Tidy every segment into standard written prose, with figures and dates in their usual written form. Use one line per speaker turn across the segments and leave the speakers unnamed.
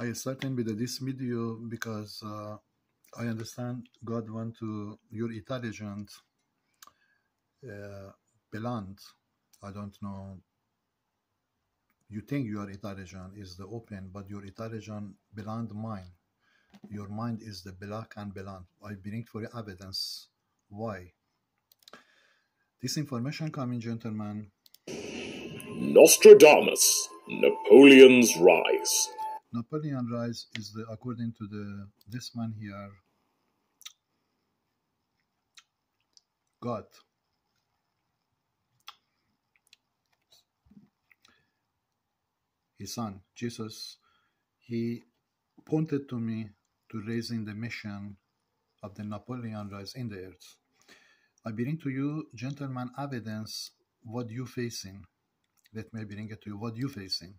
I started with this video because I understand God want to your intelligent blunt. I don't know. You think you are intelligent is the open, but your intelligent blunt mind. Your mind is the black and blunt. I bring for you evidence. Why? This information coming, gentlemen.
Nostradamus, Napoleon's Rise.
Napoleon Rise is the according to this man here. God. His son, Jesus, he pointed to me to raising the mission of the Napoleon Rise in the earth. I bring to you, gentlemen, evidence what you facing. Let me bring it to you, what you facing.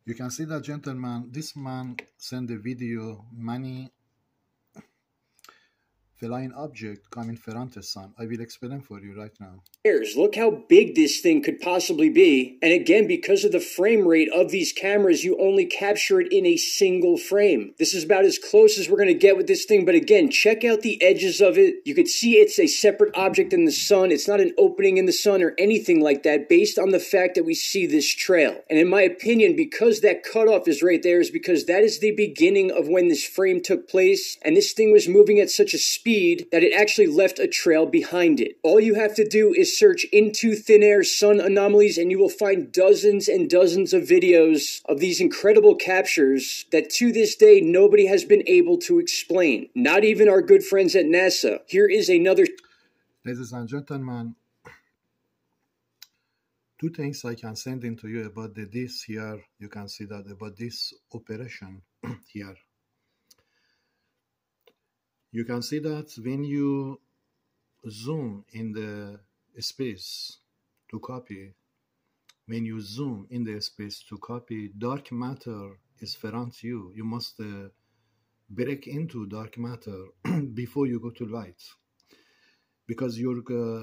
You can see that, gentlemen, this man sent a video, many flying object coming front the sun. I will explain for you right now.
Look how big this thing could possibly be. And again, because of the frame rate of these cameras, you only capture it in a single frame. This is about as close as we're going to get with this thing. But again, check out the edges of it. You could see it's a separate object in the sun. It's not an opening in the sun or anything like that, based on the fact that we see this trail. And in my opinion, because that cutoff is right there, is because that is the beginning of when this frame took place. And this thing was moving at such a speed that it actually left a trail behind it. All you have to do is search into thin air sun anomalies and you will find dozens and dozens of videos of these incredible captures that to this day nobody has been able to explain. Not even our good friends at NASA. Here is another.
Ladies and gentlemen, two things I can send into you about this here. You can see that about this operation here. You can see that when you zoom in the space to copy, when you zoom in the space to copy, dark matter is front you. You must break into dark matter before you go to light, because your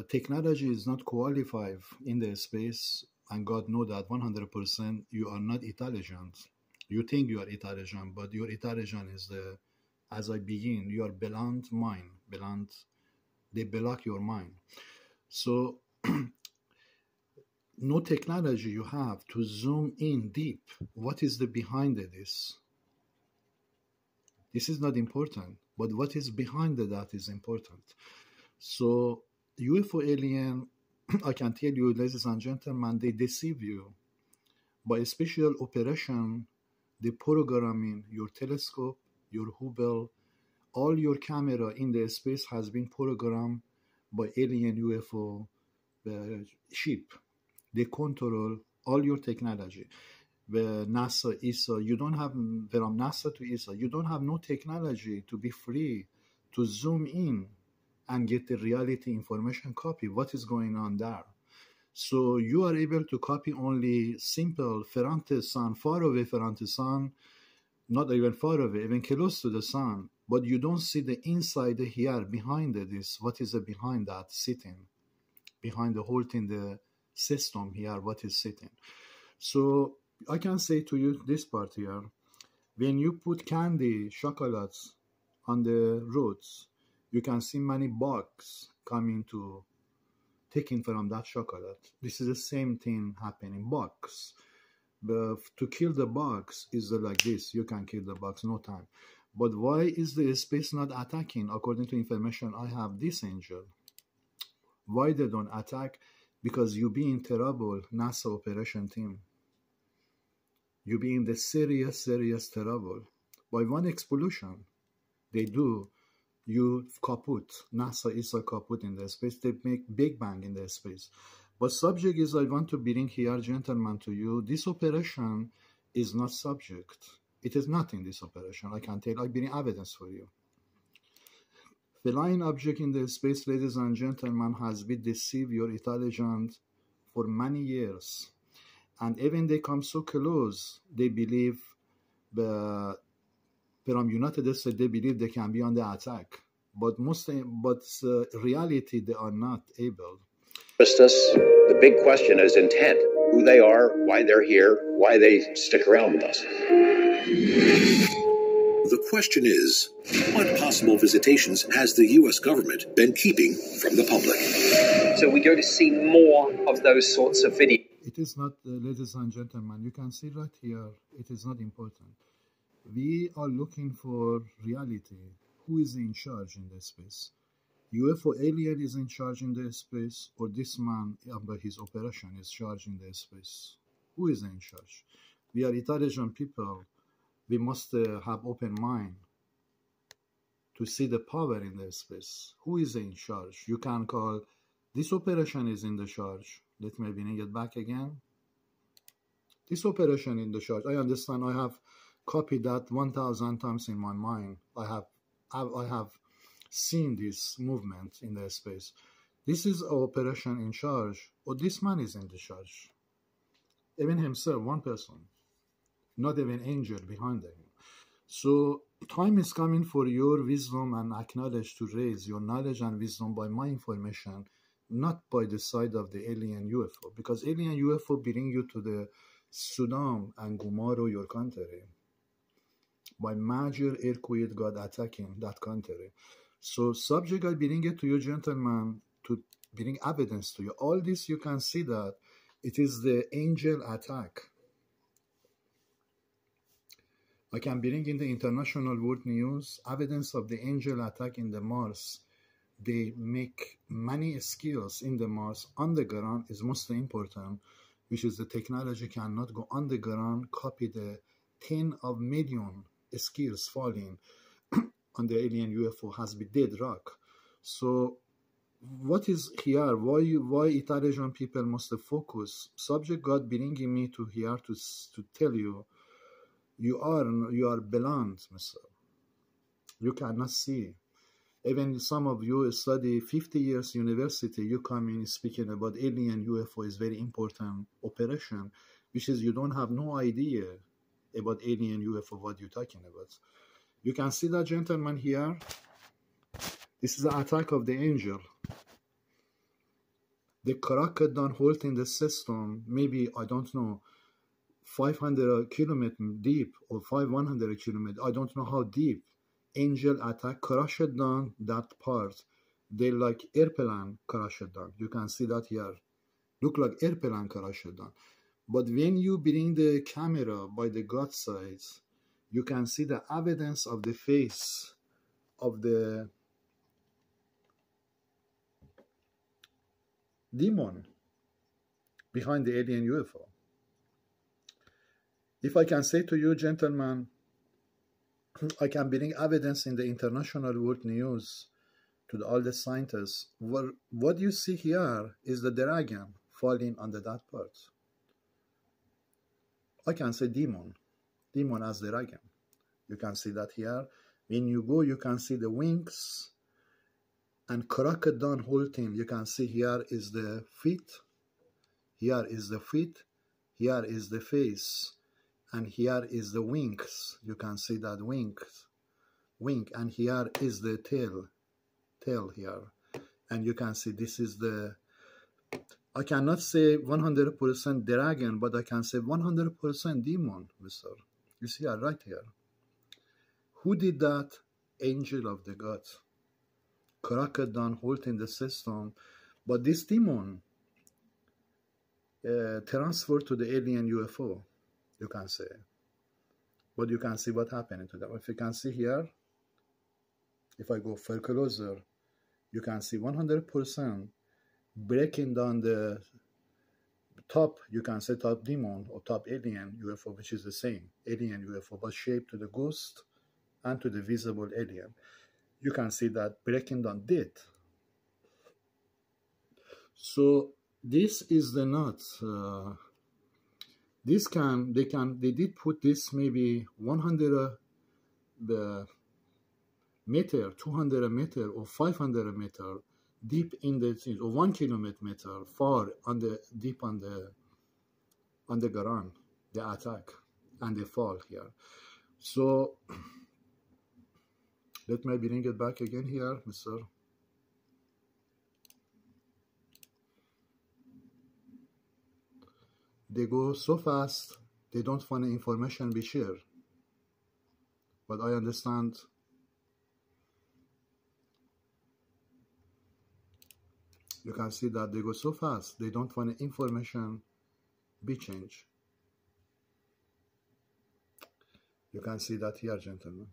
technology is not qualified in the space, and God know that 100% you are not intelligent. You think you are intelligent, but your intelligence is the, as I begin, your blunt mind, blunt, they block your mind. So no technology you have to zoom in deep. What is the behind this? This is not important, but what is behind that is important. So UFO alien, I can tell you, ladies and gentlemen, they deceive you by a special operation. They programming your telescope, your Hubble, all your camera in the space has been programmed by alien UFO ship. They control all your technology. The NASA, ESA, you don't have, from NASA to ESA, you don't have no technology to be free to zoom in and get the reality information copy, what is going on there. So you are able to copy only simple front the sun, far away front the sun, not even far away, even close to the sun, but you don't see the inside here, behind this, what is behind that sitting, behind the whole thing, the system here, what is sitting. So I can say to you this part here, when you put candy, chocolates on the roads, you can see many bugs coming to taking from that chocolate. This is the same thing happening, bugs. But to kill the bugs is like this, you can kill the bugs, no time. But why is the space not attacking? According to information I have, this angel, why they don't attack? Because you be in trouble, NASA operation team. You be in the serious trouble. By one explosion, they do, you kaput. NASA is a kaput in the space. They make Big Bang in the space. But subject is, I want to bring here, gentlemen, to you. This operation is not subject. It is nothing, this operation. I can tell, I bring evidence for you. Flying object in the space, ladies and gentlemen, has been deceived your intelligence for many years. And even they come so close, they believe from United States, they believe they can be on the attack, but reality they are not able.
The big question is intent: who they are, why they're here, why they stick around with us.
The question is, what possible visitations has the U.S. government been keeping from the public?
So we go to see more of those sorts of videos.
It is not, ladies and gentlemen, you can see right here, it is not important. We are looking for reality. Who is in charge in this space? UFO alien is in charge in this space, or this man under his operation is charged in this space? Who is in charge? We are intelligent people. We must have open mind to see the power in this space. Who is in charge? You can call this operation is in the charge. Let me bring it back again. This operation in the charge. I understand. I have copied that 1,000 times in my mind. I have seen this movement in the space. This is an operation in charge, or this man is in the charge. Even himself, one person. Not even angel behind them. So time is coming for your wisdom and acknowledge to raise your knowledge and wisdom by my information, not by the side of the alien UFO, because alien UFO bring you to the Sudan and Gumaro, your country, by major earthquake God attacking that country. So subject I bring it to you, gentlemen, to bring evidence to you. All this you can see that it is the angel attack. I can bring in the international world news evidence of the angel attack in the Mars. They make many skills in the Mars. Underground is most important, which is the technology cannot go underground, copy the 10 of million skills falling on the alien UFO has been dead rock. So what is here? Why intelligent people must focus? Subject God bringing me to here to tell you, you are blind, mister. You cannot see. Even some of you study 50 years university, you come in speaking about alien UFO is very important operation, which is you don't have no idea about alien UFO, what you're talking about. You can see that gentleman here. This is the attack of the angel. The cracked down hole in the system, maybe, I don't know, 500 kilometers deep or 100 kilometers, I don't know how deep. Angel attack crashed down that part. They like airplane crashed down. You can see that here. Look like airplane crashed down. But when you bring the camera by the God side, you can see the evidence of the face of the demon behind the alien UFO. If I can say to you, gentlemen, I can bring evidence in the international world news to all the scientists. What you see here is the dragon falling under that part. I can say demon as the dragon. You can see that here. When you go, you can see the wings and cracked down whole thing. You can see here is the feet. Here is the feet. Here is the face. And here is the wings. You can see that wing. And here is the tail here. And you can see this is the, I cannot say 100% dragon, but I can say 100% demon, mister. You see right here. Who did that? Angel of the God. Cracked down hole in the system. But this demon transferred to the alien UFO. You can say, but you can see what happened to them. If you can see here, if I go far closer, you can see 100% breaking down the top, you can say top demon or top alien UFO, which is the same alien UFO, but shaped to the ghost and to the visible alien. You can see that breaking down dead. So this is the nut. They did put this maybe 100 meter, 200 meter, or 500 meter deep in the, or 1 kilometer far on the deep on the ground, the attack, and they fall here. So Let me bring it back again here, Mr. They go so fast, they don't want the information be shared. But I understand you can see that they go so fast, they don't want the information be changed. You can see that here, gentlemen.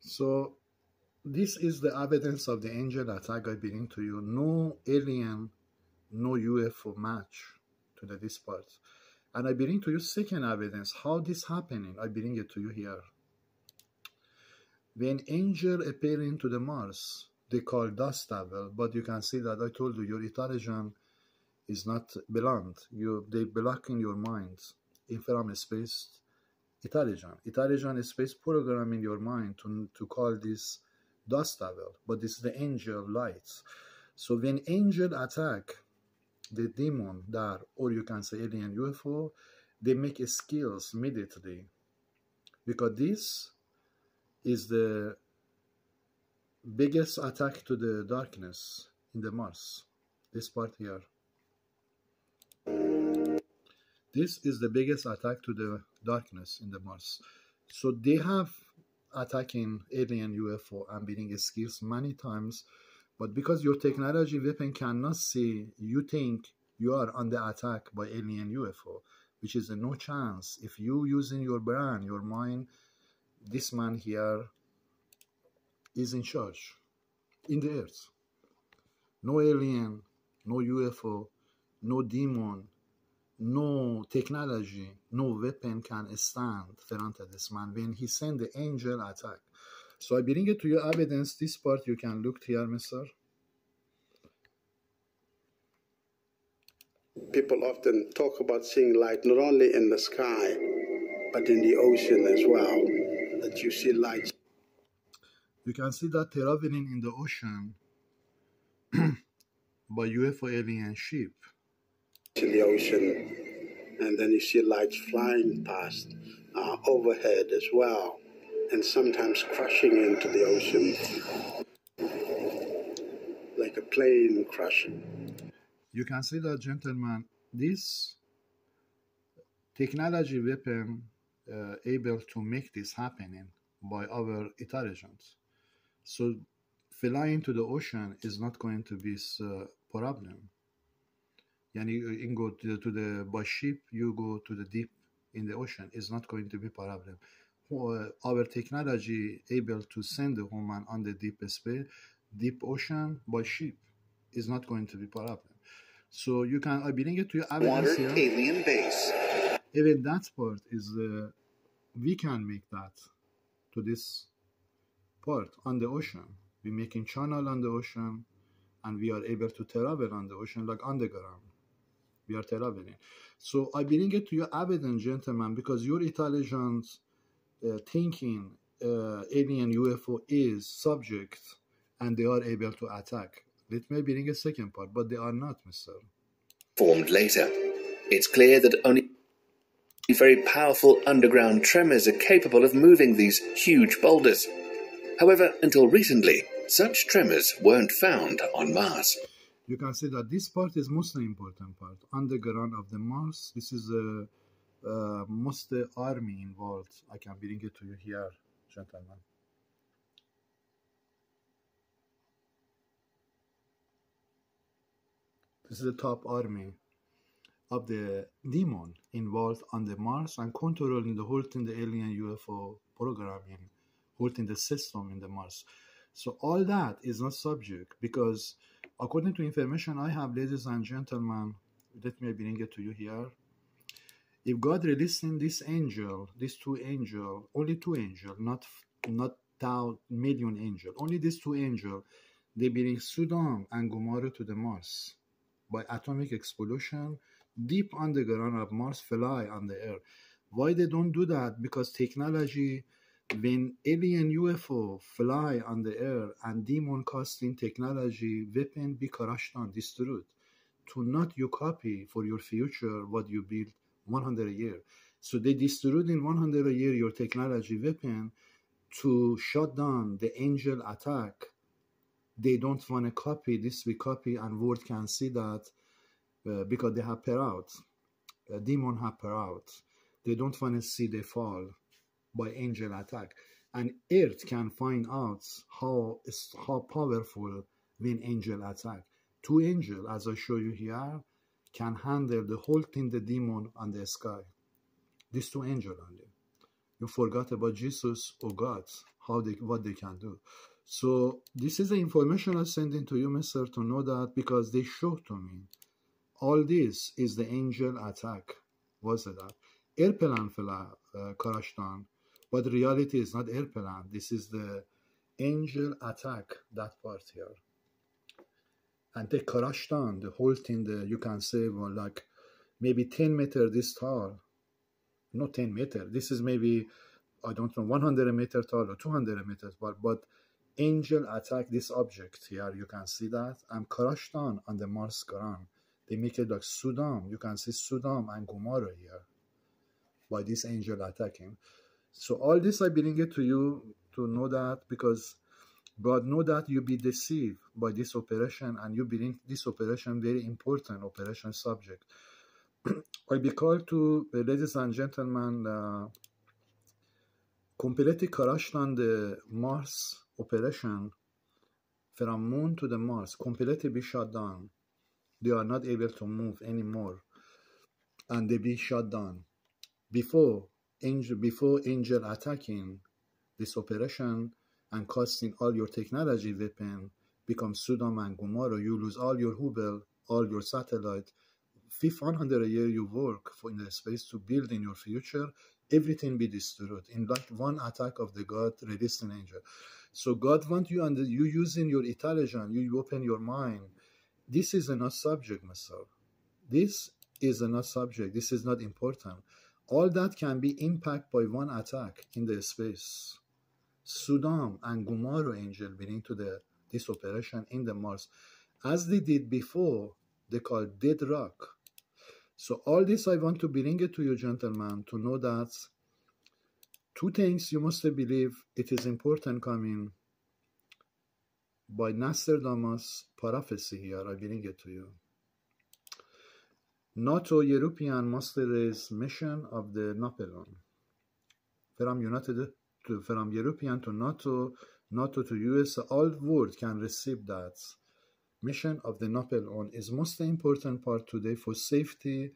So this is the evidence of the angel attack I bring to you. No alien, no UFO match to this part. And I bring to you second evidence how this happening. I bring it to you here. When angel appearing to the Mars, they call dust devil, but you can see that I told you your intelligence is not blunt. They block in your mind from space intelligence. Intelligence is space program in your mind to call this dust devil, but this is the angel lights. So when angel attack the demon there, or you can say alien UFO, they make skills immediately, because this is the biggest attack to the darkness in the Mars. This part here. This is the biggest attack to the darkness in the Mars. So they have attacking alien UFO and being skills many times, but because your technology weapon cannot see, you think you are under attack by alien UFO, which is a no chance. If you using your brain, your mind, this man here is in charge in the earth. No alien, no UFO, no demon, no technology, no weapon can stand in front of this man when he send the angel attack. So I bring it to you evidence. This part you can look here, mister.
People often talk about seeing light not only in the sky, but in the ocean as well, that you see lights.
You can see that traveling in the ocean by UFO alien ship.
In the ocean, and then you see lights flying past overhead as well, and sometimes crashing into the ocean like a plane crashing.
You can see that, gentlemen, this technology weapon able to make this happening by our intelligence. So flying to the ocean is not going to be a problem. Yani you go to the by ship, you go to the deep in the ocean, is not going to be problem. Our technology able to send the human on the deep space, deep ocean by ship is not going to be problem. So you can, I bring it to you evidence here.
Alien base.
Even that part is we can make that to this part on the ocean. We making channel on the ocean, and we are able to travel on the ocean like underground. We are traveling. So I bring it to you evidence, gentlemen, because your intelligence thinking alien UFO is subject and they are able to attack. Let me bring a second part, but they are not, mister.
Formed later. It's clear that only very powerful underground tremors are capable of moving these huge boulders. However, until recently, such tremors weren't found on Mars.
You can see that this part is most important part. Underground of the Mars, this is the most army involved. I can bring it to you here, gentlemen. This is the top army of the demon involved on the Mars and controlling the whole thing, the alien UFO programming, holding the system in the Mars. So all that is not subject, because according to information I have, ladies and gentlemen, let me bring it to you here. If God releasing this angel, these two angels, only two angels, not million angels, only these two angels, they bring Sodom and Gomorrah to the Mars by atomic explosion. deep on the ground of Mars, fly on the air. Why they don't do that? Because technology, when alien UFO fly on the air and demon casting technology, weapon be crushed on, destroyed. To not you copy for your future what you build 100 a year. So they destroyed in 100 a year your technology weapon to shut down the angel attack. They don't want to copy this, we copy, and world can see that because they have pair out. Demon have pair out. They don't want to see they fall by angel attack. And Earth can find out how powerful when angel attack. Two angels, as I show you here, can handle the whole thing, the demon on the sky. These two angels only. You forgot about Jesus or God, what they can do. So this is the information I send into you, Mr. to know that, because they showed to me. All this is the angel attack. Was it that? Airplane crashed on, but reality is not airplane. This is the angel attack, that part here. And they crashed on the whole thing. You can say, well, like maybe 10 meters this tall. Not 10 meters. This is maybe, I don't know, 100 meters tall or 200 meters tall. But angel attack this object here. You can see that. And crashed on the Mars ground. They make it like Sodom. You can see Sodom and Gomorrah here by this angel attacking. So all this I bring it to you to know that, because God know that you be deceived by this operation, and you bring this operation very important operation subject. I be called to, ladies and gentlemen, completely crashed on the Mars operation from Moon to the Mars, completely be shut down. They are not able to move anymore, and they be shut down. Before angel attacking this operation and costing all your technology weapon, become Sodom and Gomorrah, you lose all your Hubble, all your satellite. 100 a year you work for in the space to build in your future, everything be destroyed in like one attack of the God released an angel. So God want you, and you using your intelligence, you open your mind. This is not subject, Mr. This is not subject. This is not important. All that can be impacted by one attack in the space. Sodom and Gomorrah angel bring to this operation in the Mars, as they did before. They call dead rock. So all this I want to bring it to you, gentlemen, to know that two things you must believe. It is important coming by Nostradamus prophecy here. I bring it to you. NATO European must raise mission of the Napoleon from European to NATO, NATO to US. All world can receive that. Mission of the Napoleon is most important part today for safety,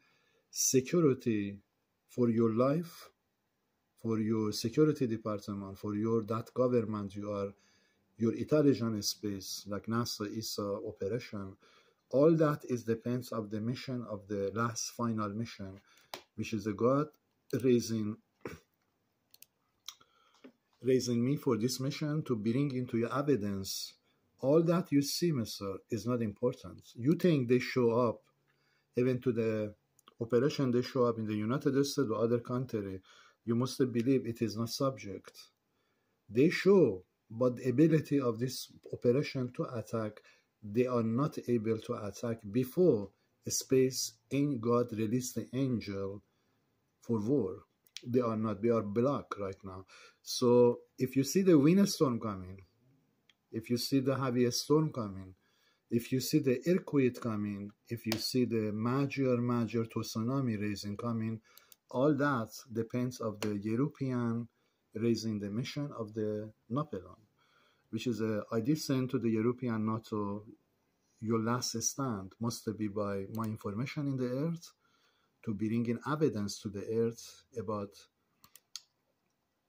security, for your life, for your security department, for your that government you are, your intelligence space like NASA, ESA operation. All that is depends of the mission of the last final mission, which is the God raising me for this mission to bring into your evidence. All that you see, Mr., is not important. You think they show up, even to the operation they show up in the United States or other country, you must believe it is not subject. They show, but the ability of this operation to attack, they are not able to attack before space in God released the angel for war. They are not, they are blocked right now. So if you see the windstorm coming, if you see the heavy storm coming, if you see the earthquake coming, if you see the major tsunami raising coming, all that depends of the European raising the mission of the Napoleon, which is I did send to the European NATO, your last stand must be by my information in the earth to bring in evidence to the earth about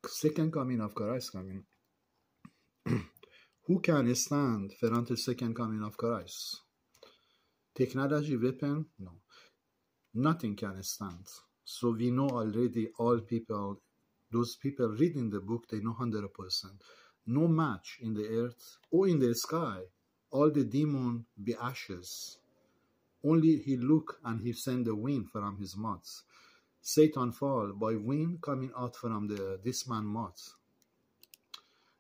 second coming of Christ coming. Who can stand for until second coming of Christ? Technology, weapon? No. Nothing can stand. So we know already all people, those people reading the book, they know 100%. No match in the earth or in the sky. All the demon be ashes. Only he look and he send the wind from his mouth. Satan fall by wind coming out from this man's mouth.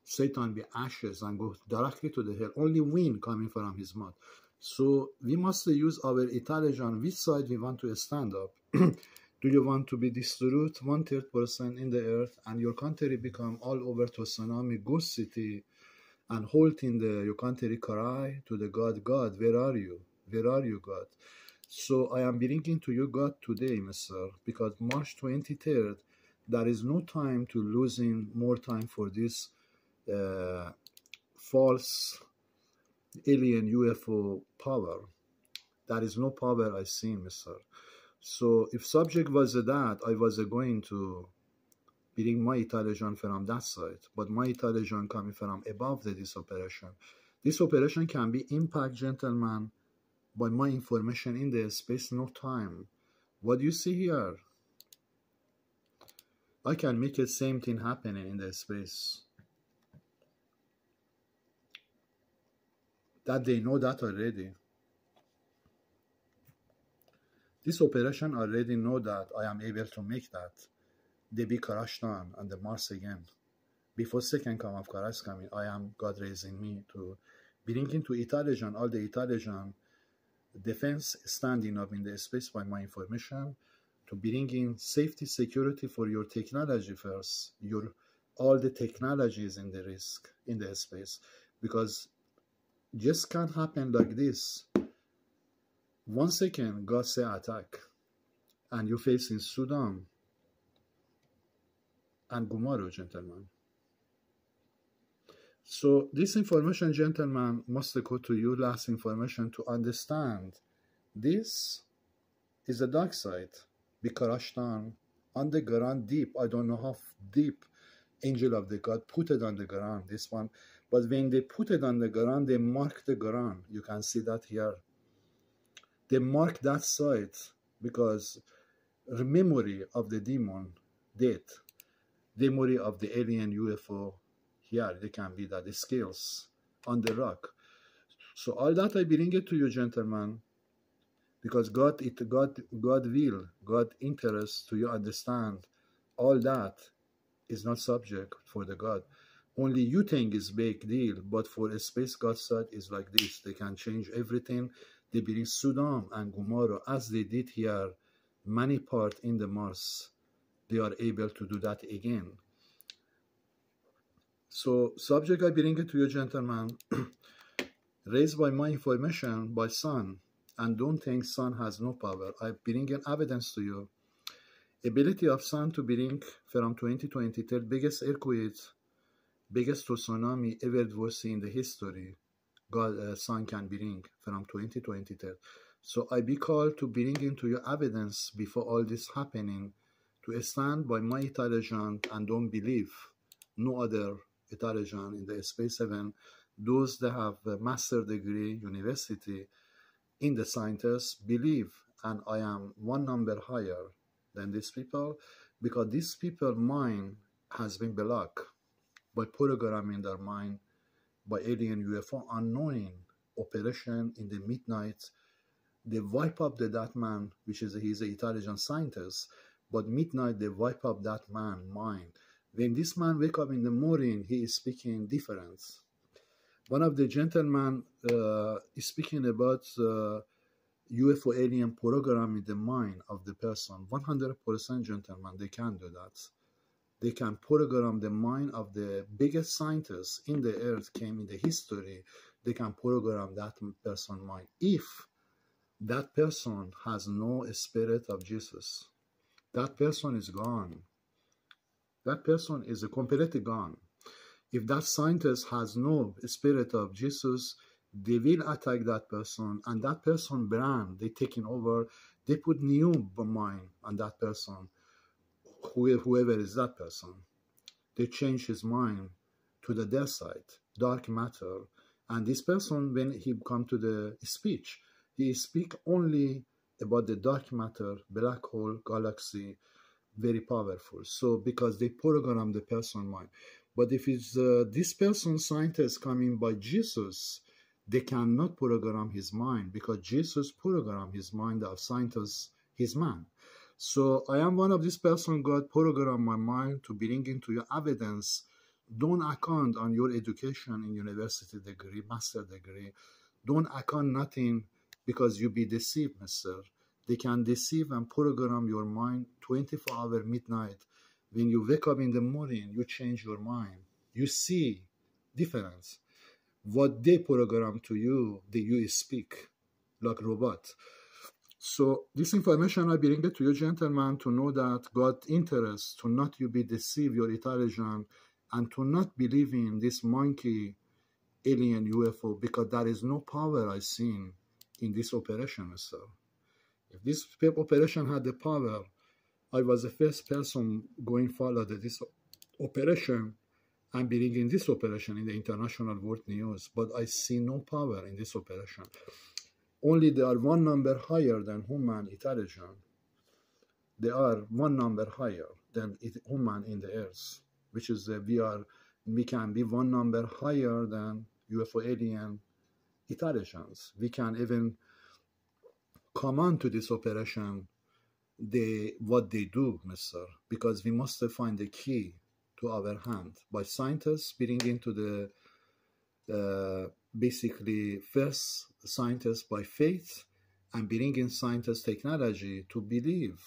Satan be ashes and go directly to the hell. Only wind coming from his mouth. So we must use our intelligence. Which side we want to stand up? Do you want to be destroyed 1/3% in the earth and your country become all over to tsunami, ghost city, and holding your country cry to the God, God, where are you? Where are you, God? So I am bringing to you God today, Mr. Because March 23rd, there is no time to losing more time for this false alien UFO power. There is no power I see, Mr. So if subject was that, I was going to bring my intelligence from that side, but my intelligence coming from above this operation. This operation can be impact, gentlemen, by my information in the space, no time. What you see here, I can make the same thing happening in the space. That they know that already. This operation already know that I am able to make that. They be crushed on the Mars again. Before second come of Christ coming, I am God raising me to bring into intelligence, all the intelligence, defense standing up in the space by my information, to bring in safety, security for your technology first, all the technologies in the risk, in the space. Because just can't happen like this. 1 second, God say attack, and you facing Sudan and Gumaro, gentlemen. So this information, gentlemen, must go to you, last information, to understand this is the dark side. Be crushed on the ground deep. I don't know how deep angel of the God put it on the ground, this one. But when they put it on the ground, they mark the ground. You can see that here. They mark that site because the memory of the demon, death, the memory of the alien UFO, here they can be that the scales on the rock. So all that I bring it to you, gentlemen, because God will, God interest to you understand all that is not subject for the God. Only you think is big deal, but for a space God side is like this. They can change everything. They bring Sudan and Gomorrah as they did here, many part in the Mars. They are able to do that again. So subject I bring it to you, gentlemen, raised by my information by sun, and don't think sun has no power. I bring an evidence to you. Ability of sun to bring from 2023 biggest earthquake, biggest tsunami ever seen in the history. God, sun can bring from 2023. So I be called to bring into your evidence before all this happening, to stand by my intelligence and don't believe no other intelligence in the space heaven. Those that have a master degree university in the scientists believe, and I am one number higher than these people, because these people's mind has been blocked by programming their mind by alien UFO unknowing operation in the midnight. They wipe up that man, which is he's an intelligent scientist, but midnight they wipe up that man's mind. When this man wake up in the morning, he is speaking different. One of the gentlemen is speaking about UFO alien programming the mind of the person. 100% gentlemen, they can do that. They can program the mind of the biggest scientists in the earth came in the history. They can program that person's mind. If that person has no spirit of Jesus, that person is gone. That person is completely gone. If that scientist has no spirit of Jesus, they will attack that person, and that person brand, they taking over, they put new mind on that person. Whoever is that person, they change his mind to the dark side, dark matter. And this person, when he come to the speech, he speak only about the dark matter, black hole, galaxy, very powerful. So because they program the person mind. But if it's this person, scientist coming by Jesus, They cannot program his mind because Jesus programmed his mind of scientists, his man. So I am one of these person. God programmed my mind to bring into your evidence. Don't account on your education in university degree, master degree. Don't account nothing because you be deceived, mister. They can deceive and program your mind 24 hours midnight. When you wake up in the morning, you change your mind. You see difference. What they program to you, you speak like robot. So this information I bring it to you, gentlemen, to know that God interest to not you be deceived your intelligence and to not believe in this monkey alien UFO because there is no power I seen in this operation, sir. If this operation had the power, I was the first person going follow this operation and bringing this operation in the international world news. But I see no power in this operation. Only they are one number higher than human intelligence. They are one number higher than human in the earth, which is we can be one number higher than UFO alien intelligence. We can even come on to this operation, what they do, mister, because we must find the key to our hand by scientists bringing into the basically first scientists by faith and bringing scientists technology to believe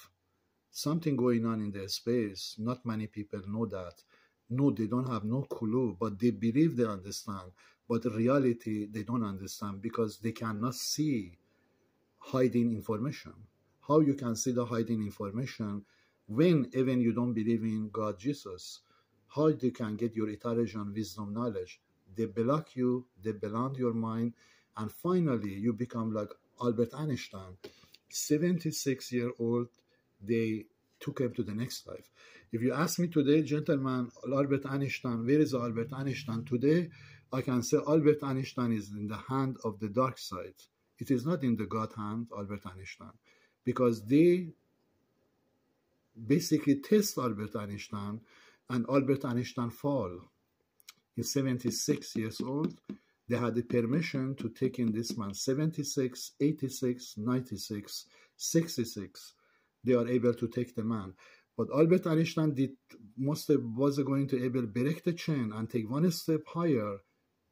something going on in their space. Not many people know that. No, they don't have no clue, but they believe they understand. But in reality, they don't understand because they cannot see hiding information. How you can see the hiding information when even you don't believe in God, Jesus? How you can get your intelligence, wisdom, knowledge? They block you, they blind your mind, and finally you become like Albert Einstein. 76-year-old, they took him to the next life. If you ask me today, gentlemen, Albert Einstein, where is Albert Einstein today? I can say Albert Einstein is in the hand of the dark side. It is not in the God hand, Albert Einstein, because they basically test Albert Einstein, and Albert Einstein fall. He's 76 years old. They had the permission to take in this man 76, 86, 96, 66. They are able to take the man. But Albert Einstein was going to able to break the chain and take one step higher,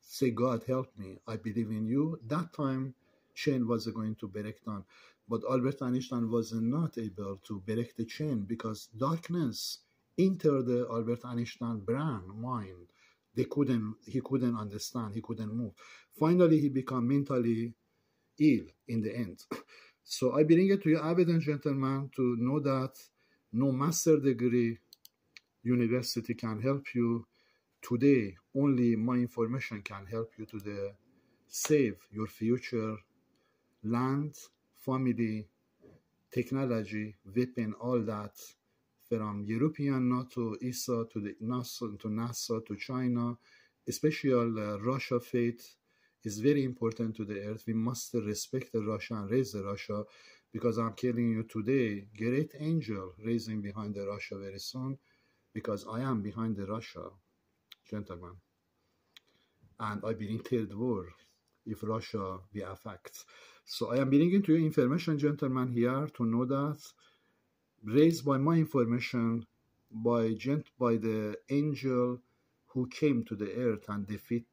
say, God help me, I believe in you. That time, chain was going to break down. But Albert Einstein was not able to break the chain because darkness entered the Albert Einstein brain, mind. He couldn't understand, he couldn't move. Finally, he became mentally ill in the end. So I bring it to you, evidence, gentlemen, to know that no master degree university can help you today. Only my information can help you to save your future, land, family, technology, weapon, all that, from European NATO, ESA to the NASA to China, especially Russia faith is very important to the earth. We must respect the Russia and raise the Russia, because I'm telling you today, great angel raising behind the Russia very soon, because I am behind the Russia, gentlemen. And I believe third war if Russia be affected. So I am bringing to you information, gentlemen, here to know that raised by my information by the angel who came to the earth and defeat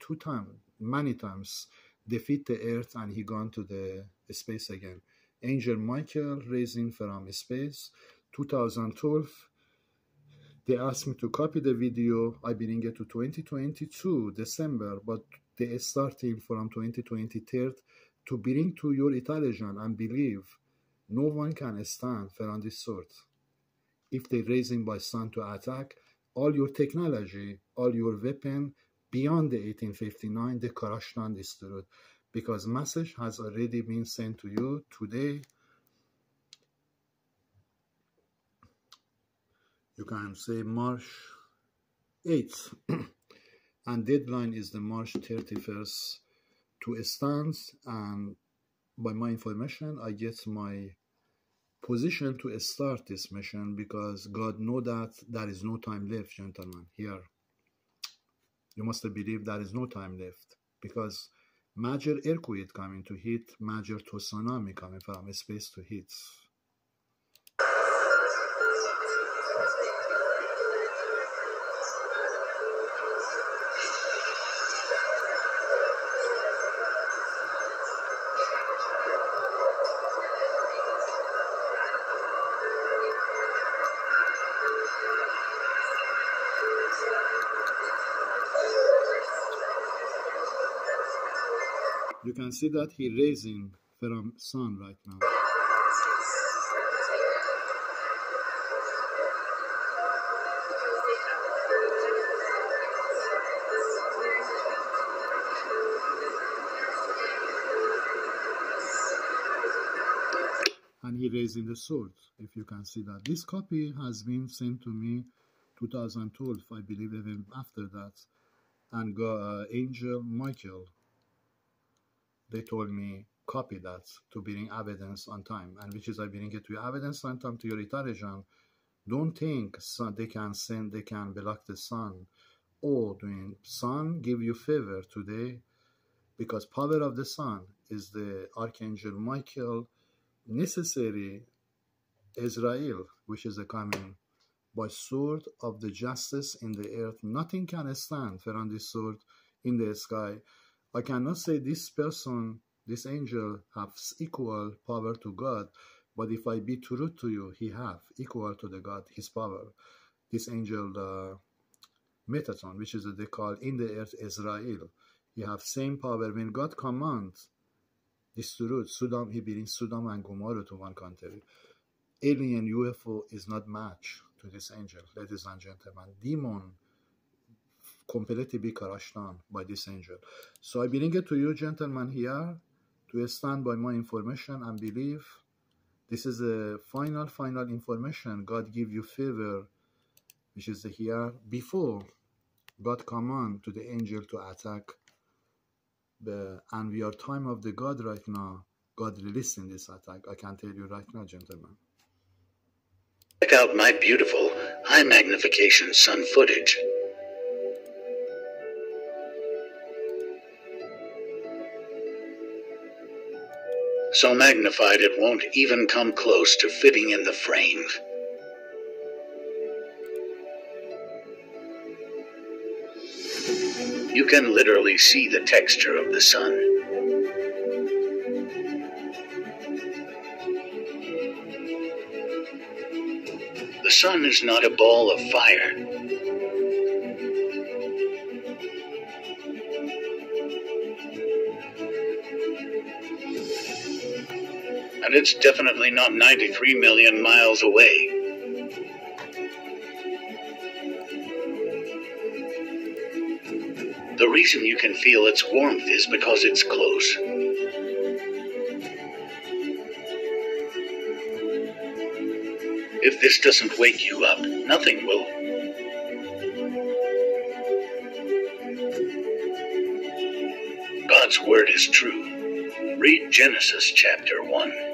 many times defeat the earth, and he gone to the space again. Angel Michael raising from space, 2012. They asked me to copy the video. I bring it to 2022 December, but they starting from 2023 to bring to your intelligence and believe no one can stand from this sort. If they raising by sun to attack, all your technology, all your weapon beyond the 1859, they crushed and destroyed, because message has already been sent to you today. You can say March 8th, and deadline is the March 31st to stand. And by my information, I get my position to start this mission, because God know that there is no time left, gentlemen. Here, you must believe there is no time left, because major earthquake coming to hit, major tsunami coming from space to hit. You can see that he raising from sun right now. And he raising the sword, if you can see that. This copy has been sent to me 2012, I believe, even after that. And Angel Michael, they told me copy that to bring evidence on time, and which is I bring it to you evidence on time to your iteration. Don't think they can send, they can block the sun, or doing sun give you favor today, because power of the sun is the Archangel Michael necessary Israel, which is the coming by sword of the justice in the earth. Nothing can stand for on this sword in the sky. I cannot say this person, this angel, has equal power to God, but if I be true to you, he have equal to the God, his power. This angel, Metatron, which is they call in the earth Israel, he have same power. When God commands this to Sodom, he brings Sodom and Gomorrah to one country. Alien UFO is not match to this angel, ladies and gentlemen. Demon completely be crushed down by this angel. So I bring it to you, gentlemen, here to stand by my information and believe this is a final information. God give you favor, which is here before God command to the angel to attack. And we are time of the God right now. God releasing this attack. I can tell you right now, gentlemen.
Check out my beautiful high magnification sun footage. So magnified it won't even come close to fitting in the frame. You can literally see the texture of the sun. The sun is not a ball of fire. And it's definitely not 93 million miles away. The reason you can feel its warmth is because it's close. If this doesn't wake you up, nothing will. God's word is true. Read Genesis chapter 1.